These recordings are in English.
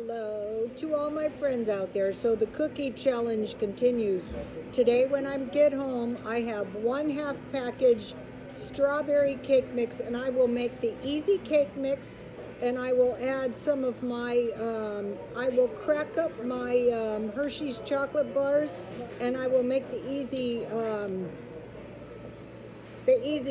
Hello to all my friends out there. So the cookie challenge continues. Today when I get home, I have 1/2 package strawberry cake mix, and I will make the easy cake mix, and I will add some of my, I will crack up my Hershey's chocolate bars, and I will make the easy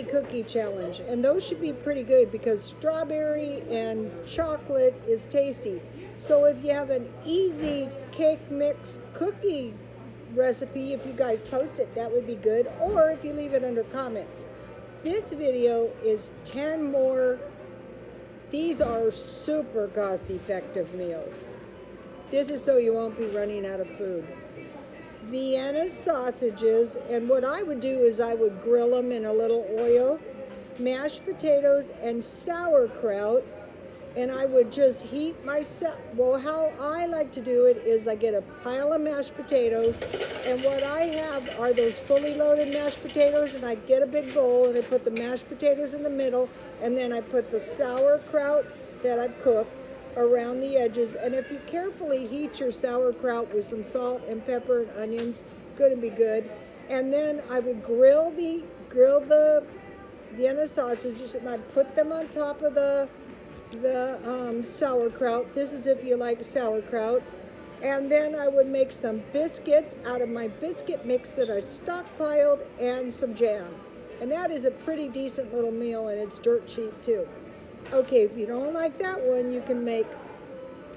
cookie challenge, and those should be pretty good because strawberry and chocolate is tasty. So if you have an easy cake mix cookie recipe, if you guys post it, that would be good, or if you leave it under comments. This video is 10 more. These are super cost effective meals. This is so you won't be running out of food. Vienna sausages, and what I would do is I would grill them in a little oil, mashed potatoes and sauerkraut, and I would just heat well, how I like to do it is I get a pile of mashed potatoes, and what I have are those fully loaded mashed potatoes, and I get a big bowl and I put the mashed potatoes in the middle, and then I put the sauerkraut that I've cooked around the edges, and if you carefully heat your sauerkraut with some salt and pepper and onions, gonna be good. And then I would grill the Vienna sausages, and I'd put them on top of the sauerkraut. This is if you like sauerkraut. And then I would make some biscuits out of my biscuit mix that I stockpiled, and some jam. And that is a pretty decent little meal, and it's dirt cheap too. Okay, if you don't like that one, you can make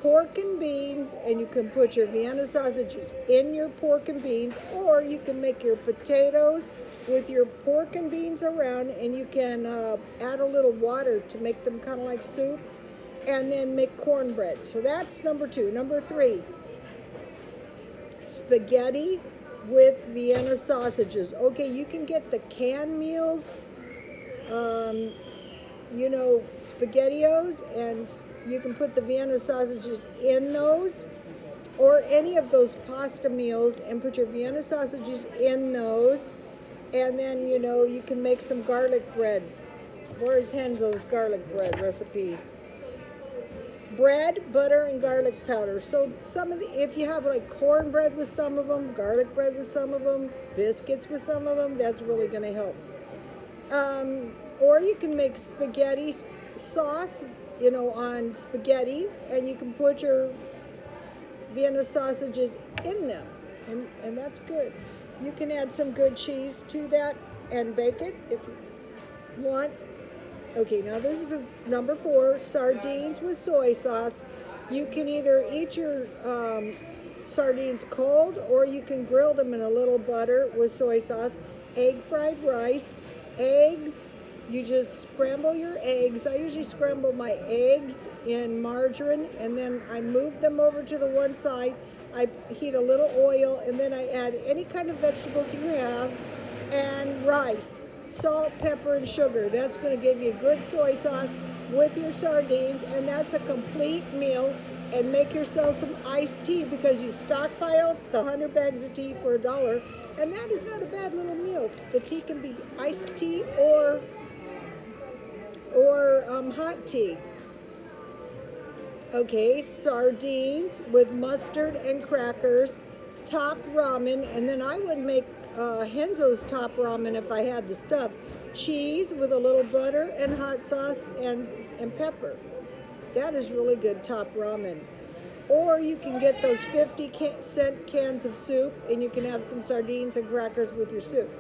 pork and beans, and you can put your Vienna sausages in your pork and beans, or you can make your potatoes with your pork and beans around, and you can add a little water to make them kind of like soup, and then make cornbread. So that's number 2. Number 3, spaghetti with Vienna sausages. Okay, you can get the canned meals, SpaghettiOs, and you can put the Vienna sausages in those, or any of those pasta meals, and put your Vienna sausages in those, and then, you can make some garlic bread. Where's Henzo's garlic bread recipe? Bread, butter, and garlic powder. So if you have like cornbread with some of them, garlic bread with some of them, biscuits with some of them, that's really going to help. Or you can make spaghetti sauce, on spaghetti, and you can put your Vienna sausages in them, and that's good. You can add some good cheese to that and bake it if you want. Okay, now this is number 4, sardines with soy sauce. You can either eat your sardines cold, or you can grill them in a little butter with soy sauce. Egg fried rice, eggs. You just scramble your eggs. I usually scramble my eggs in margarine, and then I move them over to the one side. I heat a little oil, and then I add any kind of vegetables you have, and rice, salt, pepper, and sugar. That's going to give you good soy sauce with your sardines, and that's a complete meal. And make yourself some iced tea, because you stockpiled the 100 bags of tea for $1, and that is not a bad little meal. The tea can be iced tea or hot tea. Okay, sardines with mustard and crackers, top ramen, and then I would make Henzo's top ramen if I had the stuff. Cheese with a little butter and hot sauce and pepper. That is really good top ramen. Or you can get those 50-cent cans of soup, and you can have some sardines and crackers with your soup.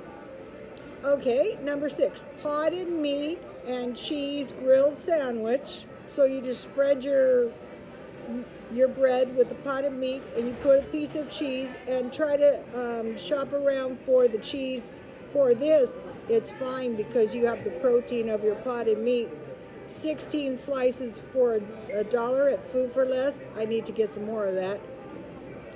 Okay, number 6, potted meat and cheese grilled sandwich. So you just spread your bread with the potted meat, and you put a piece of cheese, and try to shop around for the cheese. For this, it's fine because you have the protein of your potted meat. 16 slices for $1 at Food for Less. I need to get some more of that.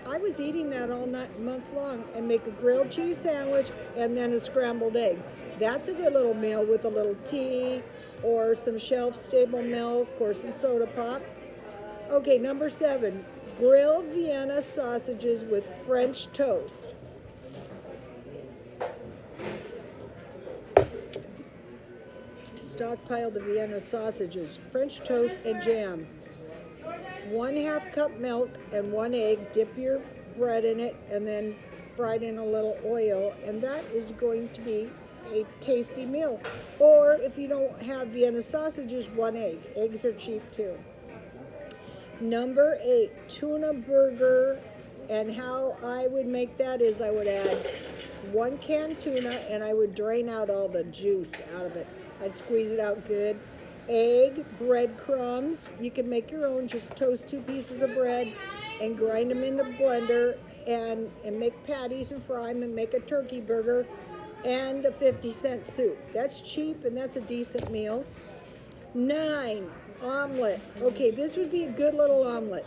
I was eating that all month long, and make a grilled cheese sandwich and then a scrambled egg. That's a good little meal with a little tea, or some shelf-stable milk, or some soda pop. Okay, number 7, grilled Vienna sausages with French toast. Stockpile the Vienna sausages, French toast, and jam. 1/2 cup milk and 1 egg. Dip your bread in it and then fry it in a little oil, and that is going to be a tasty meal. Or if you don't have Vienna sausages, 1 egg. Eggs are cheap too. Number 8, tuna burger. And how I would make that is I would add 1 can tuna and I would drain out all the juice out of it. I'd squeeze it out good. Egg, breadcrumbs. You can make your own. Just toast 2 pieces of bread and grind them in the blender and make patties and fry them and make a turkey burger and a 50-cent soup. That's cheap and that's a decent meal. 9, omelet. Okay, this would be a good little omelet.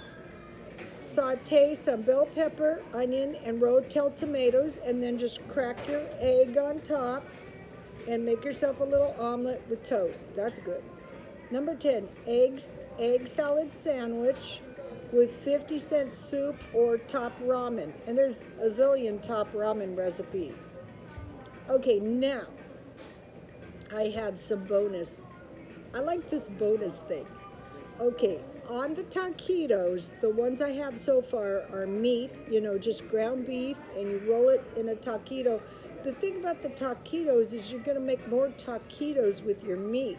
Saute some bell pepper, onion, and rotel tomatoes, and then just crack your egg on top and make yourself a little omelet with toast. That's good. Number 10, egg salad sandwich with 50-cent soup or top ramen. And there's a zillion top ramen recipes. Okay, now I have some bonus. I like this bonus thing. Okay, on the taquitos, the ones I have so far are meat, just ground beef, and you roll it in a taquito. The thing about the taquitos is you're gonna make more taquitos with your meat.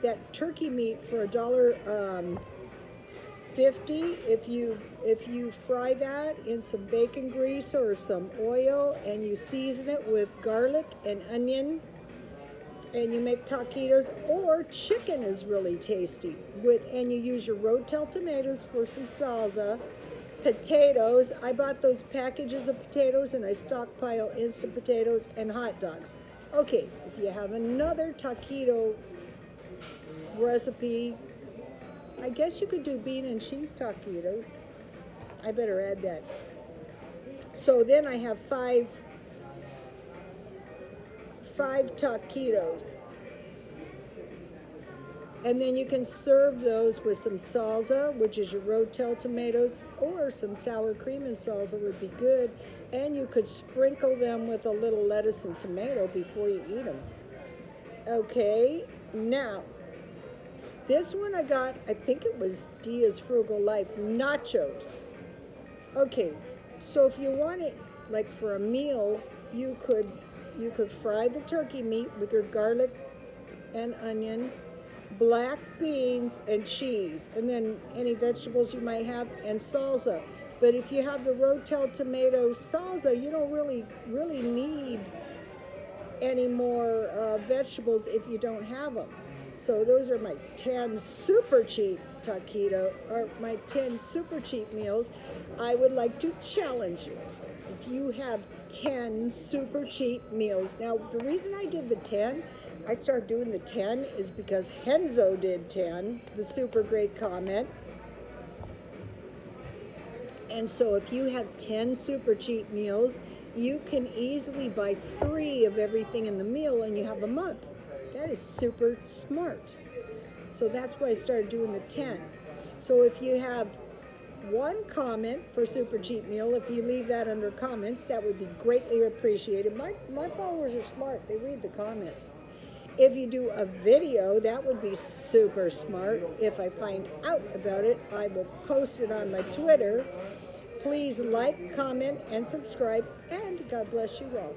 That turkey meat for $1.50, if you fry that in some bacon grease or some oil and you season it with garlic and onion, and you make taquitos, or chicken is really tasty and you use your rotel tomatoes for some salsa. Potatoes, I bought those packages of potatoes and I stockpile instant potatoes and hot dogs. Okay, if you have another taquito recipe, I guess you could do bean and cheese taquitos. I better add that. So then I have five taquitos. And then you can serve those with some salsa, which is your rotel tomatoes, or some sour cream and salsa would be good. And you could sprinkle them with a little lettuce and tomato before you eat them. Okay, now, this one I got, I think it was Dia's Frugal Life, nachos. Okay, so if you want it like for a meal, you could fry the turkey meat with your garlic and onion, black beans and cheese, and then any vegetables you might have, and salsa. But if you have the rotel tomato salsa, you don't really need any more vegetables if you don't have them. So those are my 10 super cheap taquito, or my 10 super cheap meals. I would like to challenge you. If you have 10 super cheap meals. Now, the reason I did the 10, I started doing the 10 is because Henzo did 10, the super great comment. And so if you have 10 super cheap meals, you can easily buy 3 of everything in the meal and you have a month. That is super smart. So that's why I started doing the 10. So if you have 1 comment for super cheap meal, if you leave that under comments, that would be greatly appreciated. My followers are smart. They read the comments. If you do a video, that would be super smart. If I find out about it, I will post it on my Twitter. Please like, comment, and subscribe, and God bless you all.